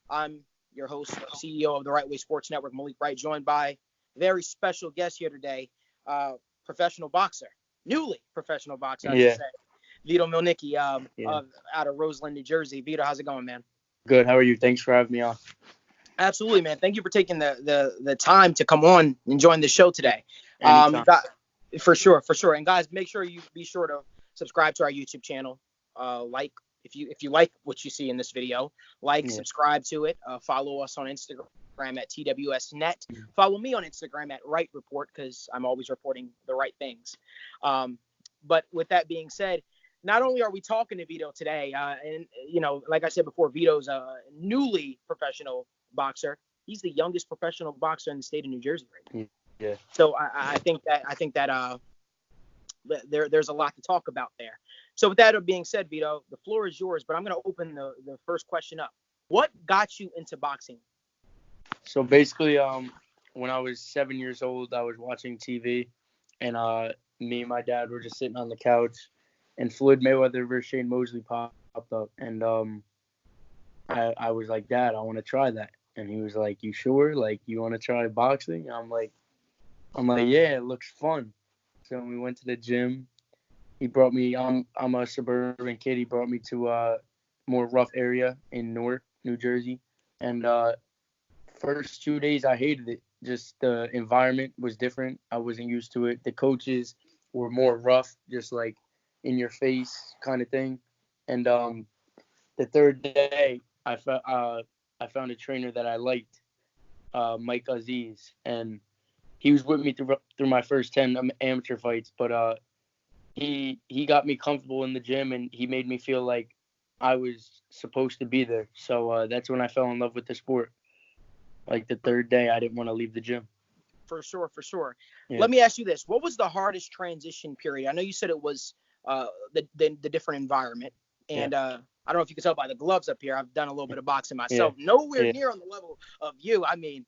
I'm your host, CEO of the Right Way Sports Network, Malik Wright, joined by a very special guest here today, professional boxer, newly professional boxer, I should Yeah, say, Vito Mielnicki, yeah. out of Roseland, New Jersey. Vito, how's it going, man? Good. How are you? Thanks for having me on. Absolutely, man. Thank you for taking the time to come on and join the show today. Anytime. Got, for sure, for sure. And guys, make sure you be sure to subscribe to our YouTube channel. Like if you like what you see in this video, like, Yeah. subscribe to it. Follow us on Instagram at TWSNet. Follow me on Instagram at Wright Report because I'm always reporting the right things. But with that being said, not only are we talking to Vito today, and like I said before, Vito's a newly professional boxer. He's the youngest professional boxer in the state of New Jersey right now. Yeah. So I think that there's a lot to talk about there. So with that being said, Vito, the floor is yours, but I'm going to open the first question up. What got you into boxing? So basically, when I was 7 years old, I was watching TV, and me and my dad were just sitting on the couch, and Floyd Mayweather versus Shane Mosley popped up, and I was like, Dad, I want to try that, and he was like, You sure? Like, you want to try boxing? And I'm like, yeah, it looks fun. So we went to the gym. He brought me. I'm a suburban kid. He brought me to a more rough area in Newark, New Jersey, and first 2 days I hated it. Just the environment was different. I wasn't used to it. The coaches were more rough, just like in your face kind of thing. And the third day, I found a trainer that I liked, Mike Aziz, and he was with me through my first 10 amateur fights. But he got me comfortable in the gym, and he made me feel like I was supposed to be there. So that's when I fell in love with the sport. Like the third day, I didn't want to leave the gym. For sure, for sure. Yeah. Let me ask you this: what was the hardest transition period? I know you said it was the different environment, and I don't know if you can tell by the gloves up here. I've done a little bit of boxing myself, nowhere near on the level of you. I mean,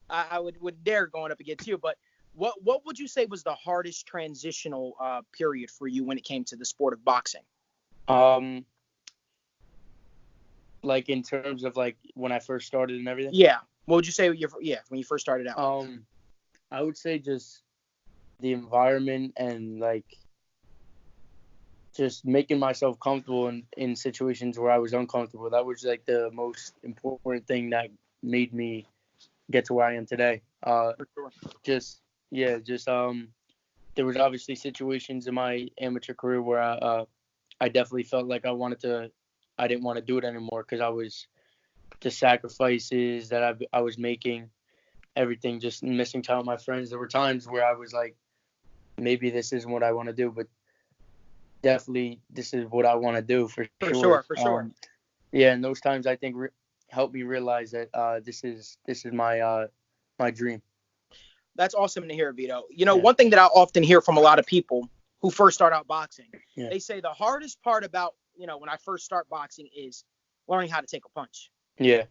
I would dare going up against you, but what would you say was the hardest transitional period for you when it came to the sport of boxing? Like in terms of like when I first started and everything. Yeah. What would you say when you first started out? I would say just the environment and like just making myself comfortable in situations where I was uncomfortable. That was like the most important thing that made me get to where I am today. For sure. Just there was obviously situations in my amateur career where I definitely felt like I didn't want to do it anymore because I was the sacrifices that I was making, everything, just missing time with my friends. There were times where I was like, maybe this isn't what I want to do, but definitely this is what I want to do for sure. For sure. Yeah, and those times I think helped me realize that this is my dream. That's awesome to hear, Vito. One thing that I often hear from a lot of people who first start out boxing, they say the hardest part about, when I first start boxing is learning how to take a punch. Yeah.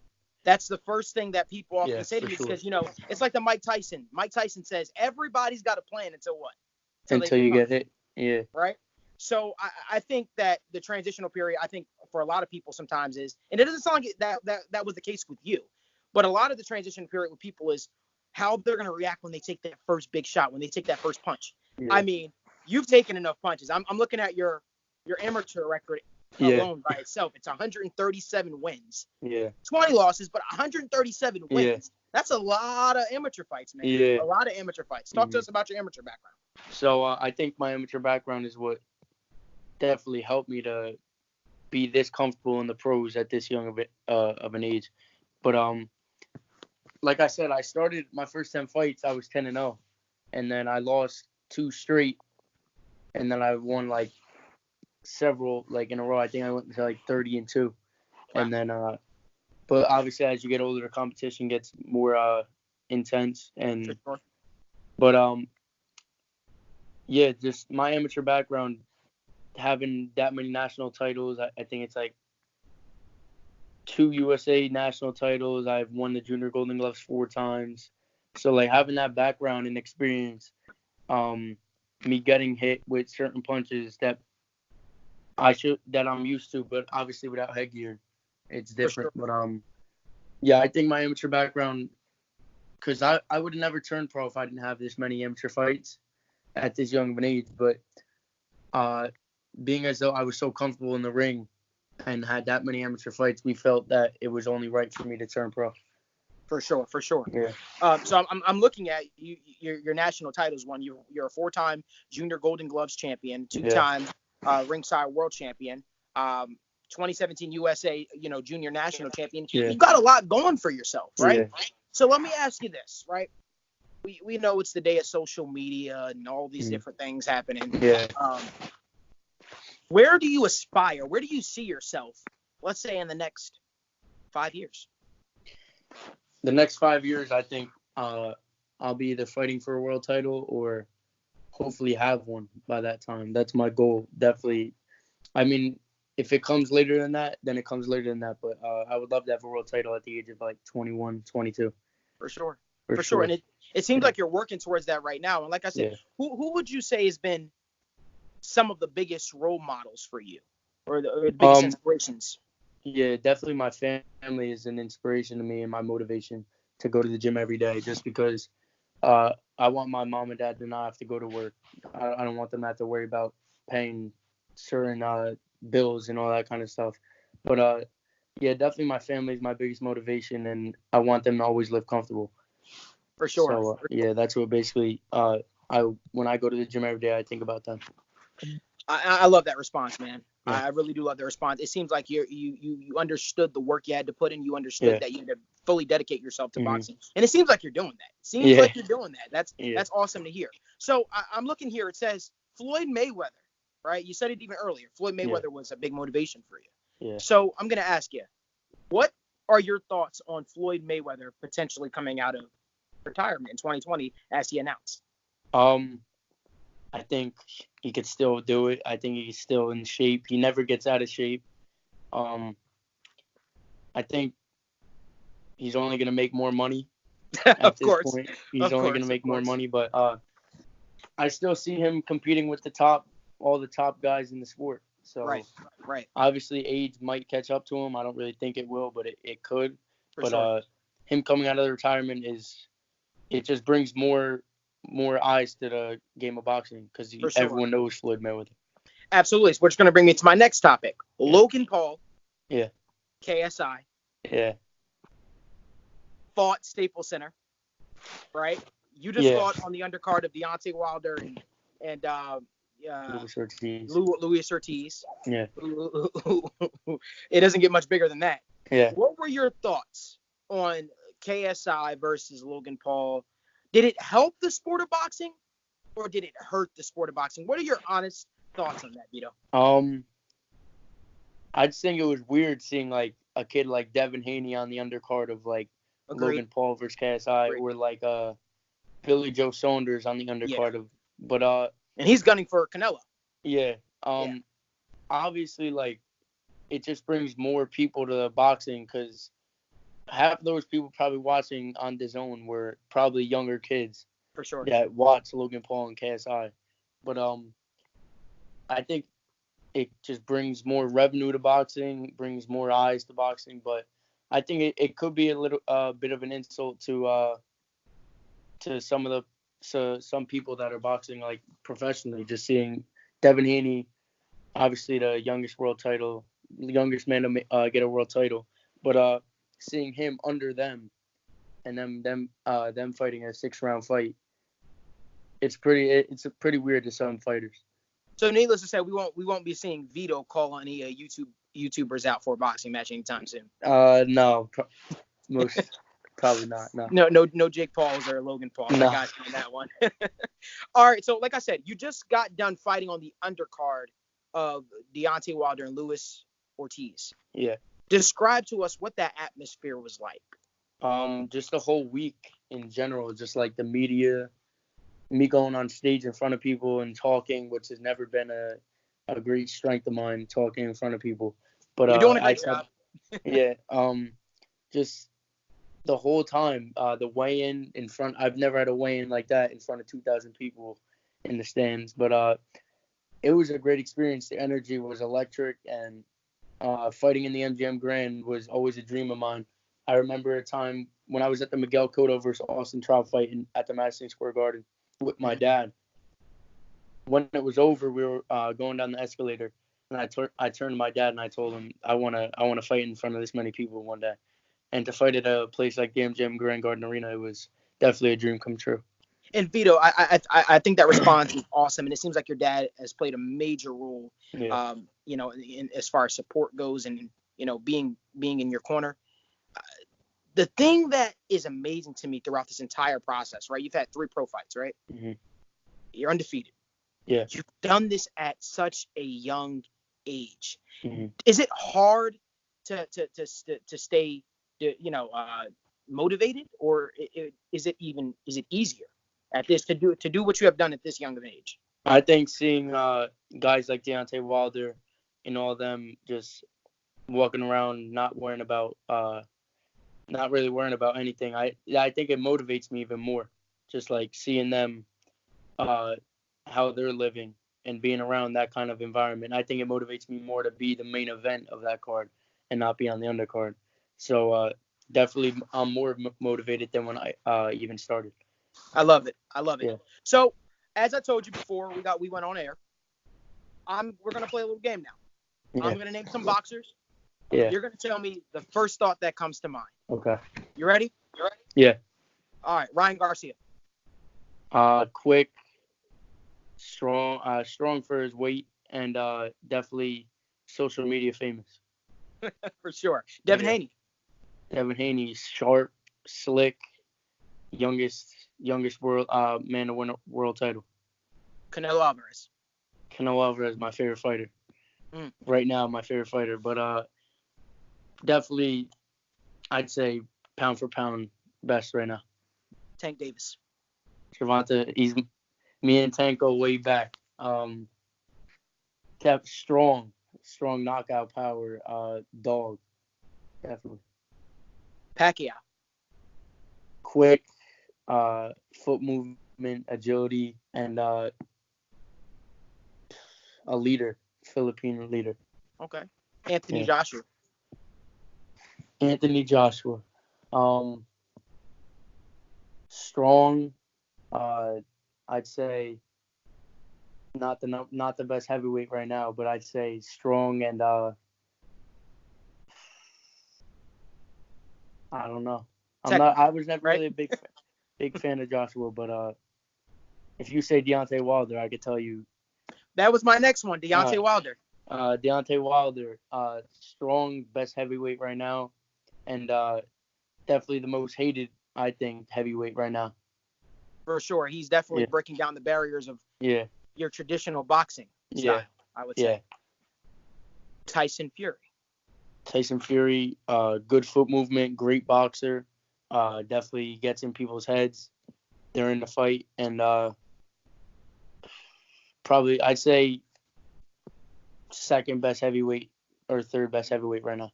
That's the first thing that people often say to me sure. because, it's like the Mike Tyson. Mike Tyson says everybody's got a plan until what? Until you get hit. Yeah. Right? So I think that the transitional period, I think for a lot of people sometimes is, and it doesn't sound like that was the case with you, but a lot of the transition period with people is how they're going to react when they take that first big shot, when they take that first punch. Yeah. I mean, you've taken enough punches. I'm looking at your amateur record alone by itself. It's 137 wins. Yeah. 20 losses, but 137 wins. Yeah. That's a lot of amateur fights, man. Yeah. A lot of amateur fights. Talk to us about your amateur background. So I think my amateur background is what definitely helped me to be this comfortable in the pros at this young of an age. But like I said, I started my first 10 fights. I was 10-0, and then I lost 2 straight, and then I won like several like in a row. I think I went to like 30-2, and then but obviously as you get older, the competition gets more intense, and but yeah, just my amateur background, having that many national titles, I think it's like 2 USA national titles. I've won the Junior Golden Gloves 4 times. So like having that background and experience, me getting hit with certain punches that I'm used to, but obviously without headgear, it's different. Sure. But Yeah, I think my amateur background, because I would have never turned pro if I didn't have this many amateur fights at this young of an age. But being as though I was so comfortable in the ring and had that many amateur fights, we felt that it was only right for me to turn pro. For sure, for sure. Yeah. So I'm looking at your national titles. One, you're a 4-time Junior Golden Gloves champion, 2-time Ringside World Champion, 2017 USA Junior National Champion. Yeah. You've got a lot going for yourself, right? Yeah. So let me ask you this, right? We know it's the day of social media and all these different things happening. Yeah. Where do you aspire? Where do you see yourself, let's say, in the next 5 years? The next 5 years, I think I'll be either fighting for a world title or hopefully have one by that time. That's my goal, definitely. I mean, if it comes later than that, then it comes later than that. But I would love to have a world title at the age of like 21, 22. For sure. For sure. And it seems like you're working towards that right now. And like I said, who would you say has been some of the biggest role models for you or the biggest inspirations? Yeah, definitely my family is an inspiration to me and my motivation to go to the gym every day, just because I want my mom and dad to not have to go to work. I don't want them to have to worry about paying certain bills and all that kind of stuff. But yeah, definitely my family is my biggest motivation, and I want them to always live comfortable. For sure. So yeah, that's what basically when I go to the gym every day, I think about them. I love that response, man. Yeah. I really do love the response. It seems like you understood the work you had to put in. You understood that you had to fully dedicate yourself to boxing, and it seems like you're doing that. It seems like you're doing that. That's awesome to hear. So I'm looking here. It says Floyd Mayweather, right? You said it even earlier. Floyd Mayweather was a big motivation for you. Yeah. So I'm gonna ask you, what are your thoughts on Floyd Mayweather potentially coming out of retirement in 2020 as he announced? I think he could still do it. I think he's still in shape. He never gets out of shape. I think he's only going to make more money at this point. He's only going to make more money. But I still see him competing with all the top guys in the sport. So right. Obviously, age might catch up to him. I don't really think it will, but it could. For sure. Him coming out of the retirement it just brings more eyes to the game of boxing, because everyone knows Floyd Mayweather. Absolutely. So which is going to bring me to my next topic. Logan Paul. Yeah. KSI. Yeah. Fought Staples Center. Right? You just fought on the undercard of Deontay Wilder and Luis Ortiz. Yeah. It doesn't get much bigger than that. Yeah. What were your thoughts on KSI versus Logan Paul? Did it help the sport of boxing, or did it hurt the sport of boxing? What are your honest thoughts on that, Vito? I just think it was weird seeing like a kid like Devin Haney on the undercard of like Logan Paul versus KSI, or like Billy Joe Saunders on the undercard of. But and he's gunning for Canelo. Yeah. Obviously, like, it just brings more people to boxing, because half of those people probably watching on DAZN were probably younger kids. For sure. That watch Logan Paul and KSI. But I think it just brings more revenue to boxing, brings more eyes to boxing. But I think it could be a little bit of an insult to some people that are boxing like professionally. Just seeing Devin Haney, obviously the youngest man to get a world title, but seeing him under them, and them fighting a 6-round fight, it's pretty weird to some fighters. So needless to say, we won't be seeing Vito call any YouTubers out for a boxing match anytime soon. No, probably not. No. No Jake Pauls or Logan Paul. No. I got you on that one. All right, so like I said, you just got done fighting on the undercard of Deontay Wilder and Luis Ortiz. Yeah. Describe to us what that atmosphere was like. Just the whole week in general, just like the media, me going on stage in front of people and talking, which has never been a great strength of mine, talking in front of people. But you're doing a great job. Yeah. Just the whole time, the weigh-in in front. I've never had a weigh-in like that in front of 2,000 people in the stands. But it was a great experience. The energy was electric, and fighting in the MGM Grand was always a dream of mine. I remember a time when I was at the Miguel Cotto versus Austin Trout fight at the Madison Square Garden with my dad. When it was over, we were going down the escalator, and I turned to my dad and I told him I wanna fight in front of this many people one day, and to fight at a place like the MGM Grand Garden Arena, it was definitely a dream come true. And Vito, I think that response is awesome, and it seems like your dad has played a major role, Yeah. as far as support goes, and being in your corner. The thing that is amazing to me throughout this entire process, right? You've had 3 pro fights, right? Mm-hmm. You're undefeated. Yeah. You've done this at such a young age. Mm-hmm. Is it hard to stay, motivated, or is it easier at this to do what you have done at this young of an age? I think seeing guys like Deontay Wilder and all of them just walking around not really worrying about anything, I think it motivates me even more. Just like seeing them how they're living and being around that kind of environment. I think it motivates me more to be the main event of that card and not be on the undercard. So definitely I'm more motivated than when I even started. I love it. Yeah. So, as I told you before we went on air, we're gonna play a little game now. Yeah. I'm gonna name some boxers. Yeah. You're gonna tell me the first thought that comes to mind. Okay. You ready? Yeah. All right. Ryan Garcia. Quick, strong for his weight, and definitely social media famous. For sure. Devin Haney. Devin Haney's sharp, slick, youngest world man to win a world title. Canelo Alvarez. Canelo Alvarez, my favorite fighter. Right now, my favorite fighter. But definitely, I'd say pound for pound, best right now. Tank Davis. Gervonta, me and Tank go way back. Kept strong knockout power. Dog, definitely. Pacquiao. Quick, foot movement, agility, and a leader, Filipino leader. Okay. Anthony Joshua. Anthony Joshua. Strong. I'd say not the best heavyweight right now, but I'd say strong and I don't know. I was never really a big fan of Joshua, but if you say Deontay Wilder, I could tell you. That was my next one, Deontay Wilder. Deontay Wilder, strong, best heavyweight right now, and definitely the most hated, I think, heavyweight right now. For sure, he's definitely breaking down the barriers of your traditional boxing style, I would say. Tyson Fury, good foot movement, great boxer, definitely gets in people's heads during the fight, and probably I'd say second best heavyweight or third best heavyweight right now.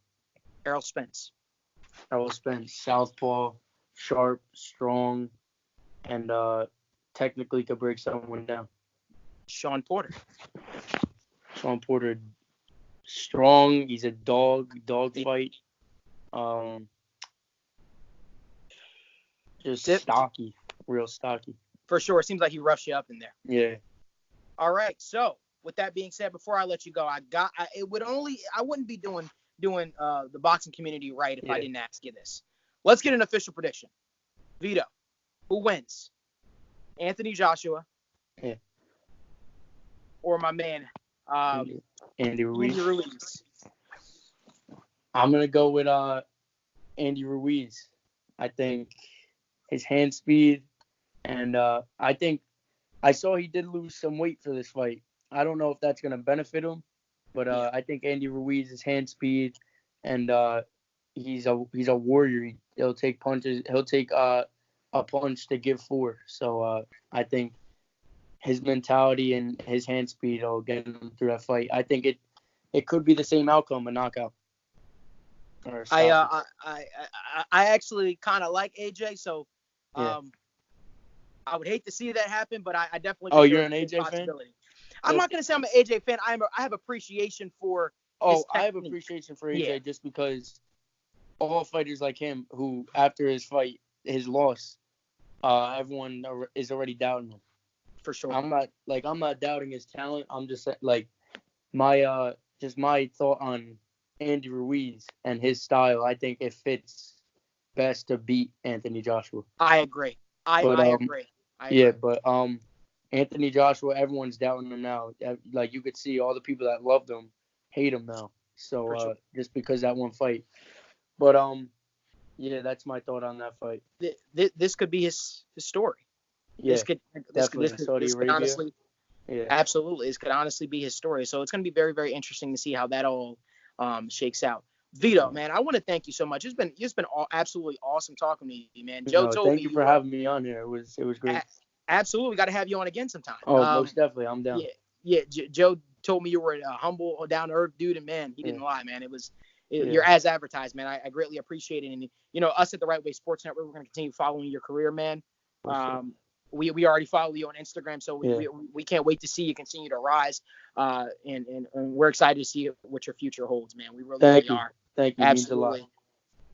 Errol Spence, southpaw, sharp, strong, and technically could break someone down. Sean Porter, strong. He's a dog fight. Just stocky, real stocky. For sure. It seems like he roughs you up in there. Yeah. All right. So with that being said, before I let you go, I wouldn't be doing the boxing community right if I didn't ask you this. Let's get an official prediction. Vito, who wins? Anthony Joshua. Yeah. Or my man, Andy Ruiz. I'm gonna go with Andy Ruiz. I think his hand speed, and I think I saw he did lose some weight for this fight. I don't know if that's gonna benefit him, but I think Andy Ruiz's hand speed, and he's a warrior. He'll take punches. He'll take a punch to give 4. So I think his mentality and his hand speed will get him through that fight. I think it could be the same outcome, a knockout. I actually kind of like AJ, so I would hate to see that happen, but I definitely. Oh, you're an AJ fan? I'm not gonna say I'm an AJ fan. I have appreciation for. I have appreciation for AJ just because all fighters like him who, after his fight, his loss, everyone is already doubting him. For sure. I'm not doubting his talent. I'm just like my thought on Andy Ruiz and his style. I think it fits best to beat Anthony Joshua. I agree. I agree. But Anthony Joshua, everyone's doubting him now. Like, you could see all the people that loved him hate him now. So sure. Just because that one fight. But yeah, that's my thought on that fight. This could be his story. Yeah, this could honestly, yeah, absolutely, this could honestly be his story. So it's going to be very, very interesting to see how that all shakes out. Vito, man, I want to thank you so much. It's been absolutely awesome talking to you, man. Joe told me. Thank you for having me on here. It was great. Absolutely, got to have you on again sometime. Oh, most definitely, I'm down. Yeah. Joe told me you were a humble, down to earth dude, and man, he didn't lie, man. You're as advertised, man. I greatly appreciate it, and us at the Right Way Sports Network, we're going to continue following your career, man. We already follow you on Instagram, so we can't wait to see you continue to rise. And we're excited to see what your future holds, man. We really are. Thank you. Absolutely. Means a lot.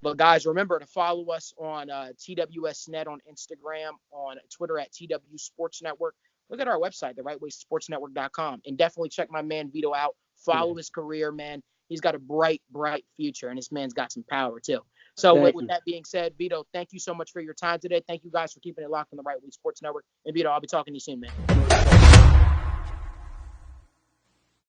But guys, remember to follow us on TWSnet on Instagram, on Twitter at TW Sports Network. Look at our website, therightwaysportsnetwork.com, and definitely check my man Vito out. Follow his career, man. He's got a bright, bright future, and this man's got some power too. So with that being said, Vito, thank you so much for your time today. Thank you guys for keeping it locked on the Right Way Sports Network. And Vito, I'll be talking to you soon, man.